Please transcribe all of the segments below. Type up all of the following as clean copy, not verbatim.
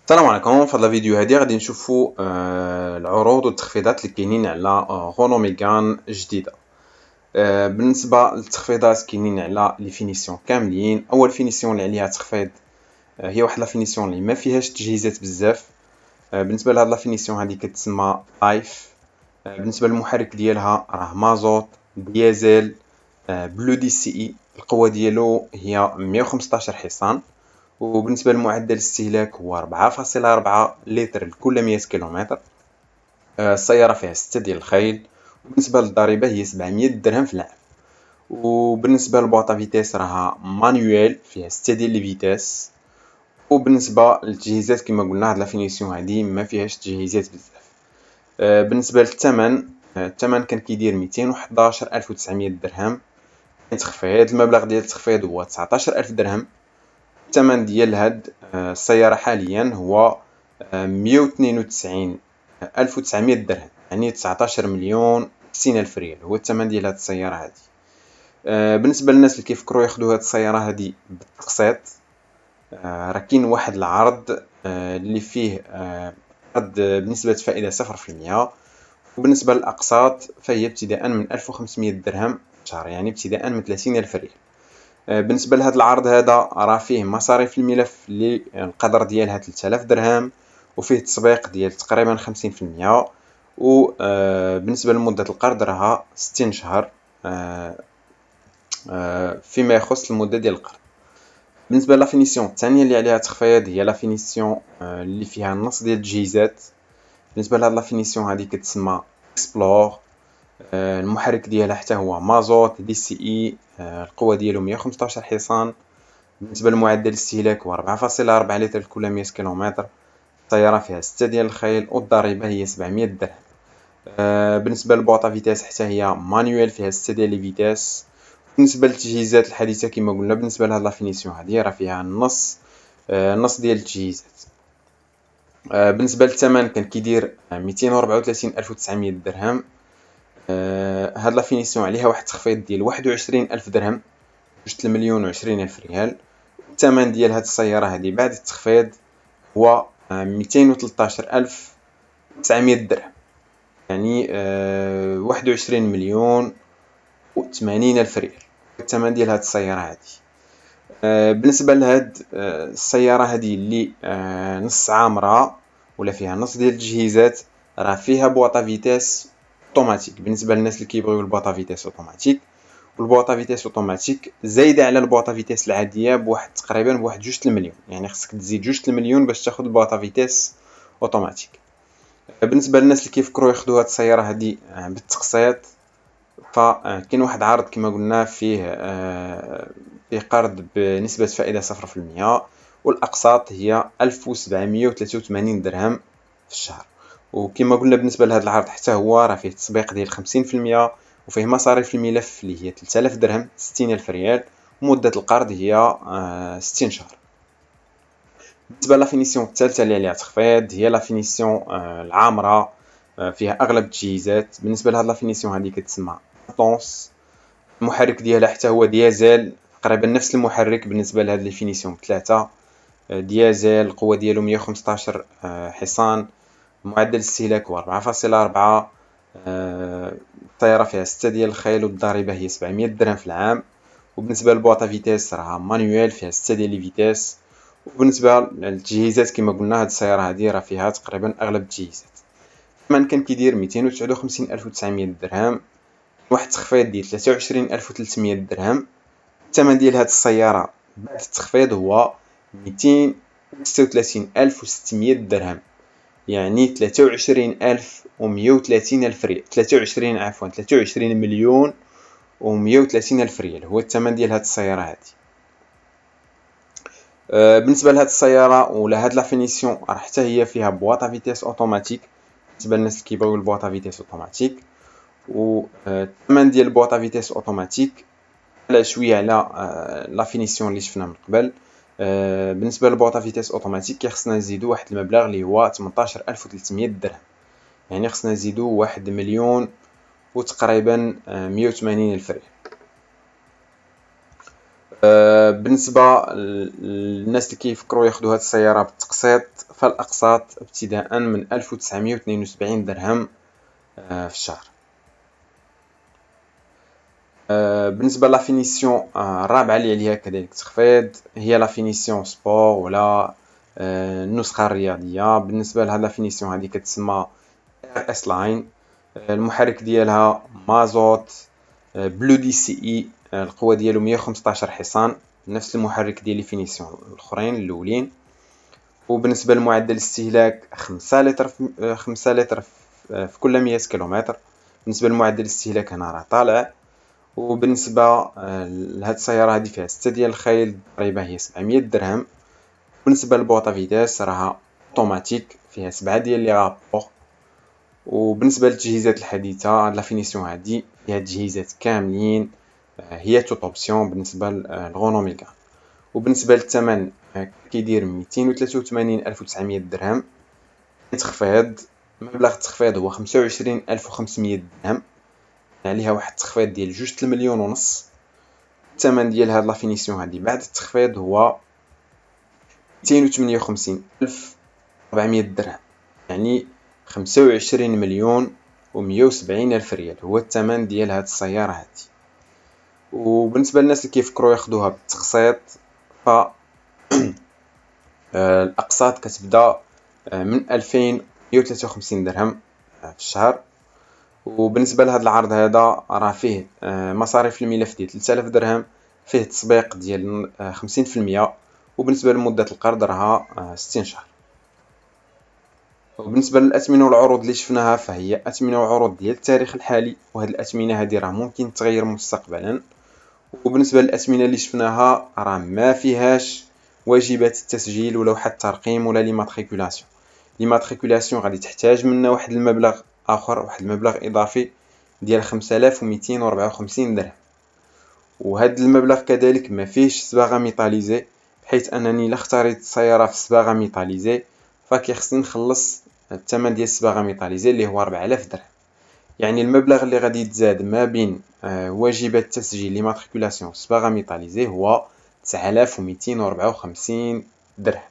السلام عليكم. في هذا الفيديو هذه غادي نشوفوا العروض والتخفيضات اللي كاينين على غونو ميغان جديده. بالنسبه للتخفيضات كاينين على لي فينيسيون كاملين. اول فينيسيون اللي عليها تخفيض هي واحد لا فينيسيون اللي ما فيهاش تجهيزات بزاف. بالنسبه لهاد لا فينيسيون هذه كتسمى لايف. بالنسبه للمحرك ديالها راه مازوت ديزل بلو دي سي اي. القوه ديالو هي 115 حصان، وبالنسبة لمعدل الاستهلاك هو 4.4 لتر لكل 100 كيلومتر. السيارة فيها 6 ديال الخيل، وبالنسبة للضريبة هي 700 درهم في العام. وبالنسبة للبوطا فيتيس راها مانيوال فيها 6 ديال لي فيتاس. وبالنسبة للتجهيزات كما قلنا هاد لا فينيسيون هادي ما فيهاش تجهيزات بزاف. بالنسبة للثمن، الثمن كان كيدير 211,900 درهم. كاين تخفيض، المبلغ ديال التخفيض هو 19,000 درهم. الثمن ديال هاد السيارة حاليا هو 192,900 درهم، يعني 19 مليون 60,000 ريال هو الثمن ديال هاد السيارة هادي. بالنسبة للناس اللي كيفكروا ياخدو هاد السيارة هادي بالتقسيط، راه كاين واحد العرض اللي فيه عرض بنسبة فائدة 0%. وبالنسبة للأقساط فهي ابتداء من 1500 درهم في الشهر، يعني ابتداء من 30,000 ريال. بالنسبة لهاد العرض هذا راه فيه مصاريف الملف اللي القدر ديالها 3000 درهم، وفيه تسويق ديال تقريبا 50%. و بالنسبة لمدة القرض راها 60 شهر فيما يخص المدة ديال القرض. بالنسبة لا فينيسيون الثانية اللي عليها تخفيض هي لا فينيسيون اللي فيها نص ديال التجهيزات. بالنسبة لهاد لا فينيسيون هادي كتسمى اكسبلور. المحرك ديالها حتى هو مازوت دي سي اي. القوة ديالو 115 حصان. بالنسبة لمعدل الاستهلاك هو 4.4 لتر لكل 100 كيلومتر. السيارة فيها 6 ديال الخيل، والضريبة هي 700 درهم. بالنسبة للبوطا فيتاس حتى هي مانيوال فيها 6 ديال لي فيتاس. بالنسبة للتجهيزات الحديثة كما قلنا بالنسبة لهاد لا فينيسيون هادي راه فيها نص ديال التجهيزات. بالنسبة للثمن كان كيدير 234,900 درهم. هاد لا فينيسيون عليها واحد التخفيض ديال 21,000 درهم، 3,020,000 ريال. الثمن ديال هاد السيارة هادي بعد التخفيض هو 213,900 درهم، يعني 21,080,000 ريال الثمن ديال هاد السيارة هادي. بالنسبة لهاد السيارة هادي اللي نص عامرة ولا فيها نص ديال التجهيزات، راه فيها بوطا فيتاس اوتوماتيك. بالنسبة للناس اللي كيبغيو البوطا فيتاس اوتوماتيك، والبوطا فيتاس اوتوماتيك زايده على البوطا فيتاس العاديه بواحد تقريبا بواحد 2 المليون، يعني خصك تزيد 2 المليون باش تاخذ البوطا فيتاس اوتوماتيك. بالنسبه للناس اللي كيفكروا ياخذوا هاد السياره هادي بالتقسيط، فكاين واحد عرض كما قلنا فيه قرض بنسبه فائده 0%، والاقساط هي 1783 درهم في الشهر. وكما قلنا بالنسبه لهذا العرض حتى هو راه فيه تسبيق ديال 50%، وفيه مصاريف الملف اللي هي 3000 درهم 60,000 ريال، ومدة القرض هي 60 شهر. بالنسبة لافينيسيون الثالثة اللي عليها تخفيض هي لافينيسيون العامرة، فيها أغلب التجهيزات. بالنسبة لهاد لافينيسيون هادي كتسمى طونس. المحرك ديالها حتى هو ديازل، تقريبا نفس المحرك بالنسبة لهاد ليفينيسيون ثلاثة. ديازل، القوة ديالو 115 حصان. معدل الاستهلاك هو 4.4. الطيارة فيها 6 ديال الخيل، والضريبة هي 700 درهم في العام. وبالنسبة للبوطا فيتاس راها مانيوال فيها 6 ديال لي فيتاس. وبالنسبة للتجهيزات كما قلنا هاد السيارة هادي راه فيها تقريبا أغلب التجهيزات. الثمن كان كيدير 259,900 درهم، واحد التخفيض ديال 23,300 درهم. الثمن ديال هاد السيارة بعد التخفيض هو 236,600 درهم، يعني 23,130,000 ريال. 23 مليون و130,000 ريال هو الثمن ديال هاد السيارة هادي. بالنسبة لهاد السيارة ولا هاد لا فينيسيون راه حتى هي فيها بواطا فيتاس اوتوماتيك بالنسبة للناس اللي كيبغيو البواطا فيتاس اوتوماتيك. الثمن ديال البواطا فيتاس اوتوماتيك على شويه على لا فينيسيون اللي شفنا من قبل. بالنسبه للبوطا فيتاس اوتوماتيك خصنا نزيدو واحد المبلغ اللي هو 18,300 درهم، يعني خصنا نزيدو واحد مليون وتقريبا 180,000 ريال. بالنسبه للناس اللي كيفكروا ياخذوا هاد السياره بالتقسيط، فالأقساط ابتداء من 1972 درهم في الشهر. بالنسبة لافينيسيون الرابعة اللي عليها كذلك تخفيض هي لافينيسيون سبور ولا النسخة الرياضية. بالنسبة لهاد لافينيسيون هادي كتسمى RS لاين، المحرك ديالها مازوت بلو دي سي اي، القوة ديالو 115 حصان، نفس المحرك ديال ليفينيسيون الاخرين الاولين. وبالنسبة لمعدل الاستهلاك 5 لتر في كل 100 كيلومتر. بالنسبة لمعدل الاستهلاك هنا راه طالع. وبالنسبة لهاد السيارة هادي فيها 6 ديال الخيل، الضريبة هي 700 درهم. بالنسبة للبوطة فيتاس راها اوتوماتيك فيها 7 ديال لي رابور. وبالنسبة للتجهيزات الحديثة هاد لافينيسيون هادي فيها تجهيزات كاملين، هي توب اوبسيون بالنسبة للغونو ميغان. وبالنسبة للثمن كيدير 283,900 درهم تخفيض. مبلغ التخفيض هو 25,500 درهم، عليها واحد التخفيض ديال 2 مليون ونص. الثمن ديال هاد لافينيسيون هادي بعد التخفيض هو 258,400 درهم، يعني 25 مليون و170 ألف ريال هو الثمن ديال هاد السيارة هادي. وبالنسبة للناس اللي كيفكروا ياخدوها بالتقسيط ف الأقساط كتبدا من 2153 درهم في الشهر. وبالنسبة لهاد العرض هذا راه فيه مصاريف الملف ديال 3000 درهم، فيه تسبيق ديال 50%، وبالنسبة لمدة القرض راها 60 شهر. وبالنسبة للأثمنة والعروض اللي شفناها فهي أثمنة وعروض ديال التاريخ الحالي، وهاد الأثمنة هادي راه ممكن تغير مستقبلا. وبالنسبة للأثمنة اللي شفناها راه ما فيهاش واجبات التسجيل ولا واحد الترقيم ولا ليماتريكولاسيون. ليماتريكولاسيون غادي تحتاج منا واحد المبلغ آخر، واحد المبلغ إضافي ديال 5254 درهم. وهاد المبلغ كذلك ما فيهش صباغة ميطاليزي، بحيث أنني إلا اختاريت السيارة في صباغة ميطاليزي فكيخصني نخلص الثمن ديال الصباغة ميطاليزي اللي هو 4000 درهم. يعني المبلغ اللي غادي يتزاد ما بين واجبات التسجيل ليماتريكولاسيون صباغة ميطاليزي هو 9254 درهم.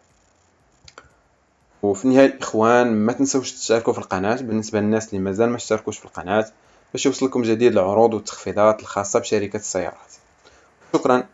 وفي النهاية الإخوان ما تنسوش تشتركوا في القناة بالنسبة للناس اللي مازال ما اشتركوش في القناة باش يوصلكم جديد العروض والتخفيضات الخاصة بشركة السيارات. شكرا.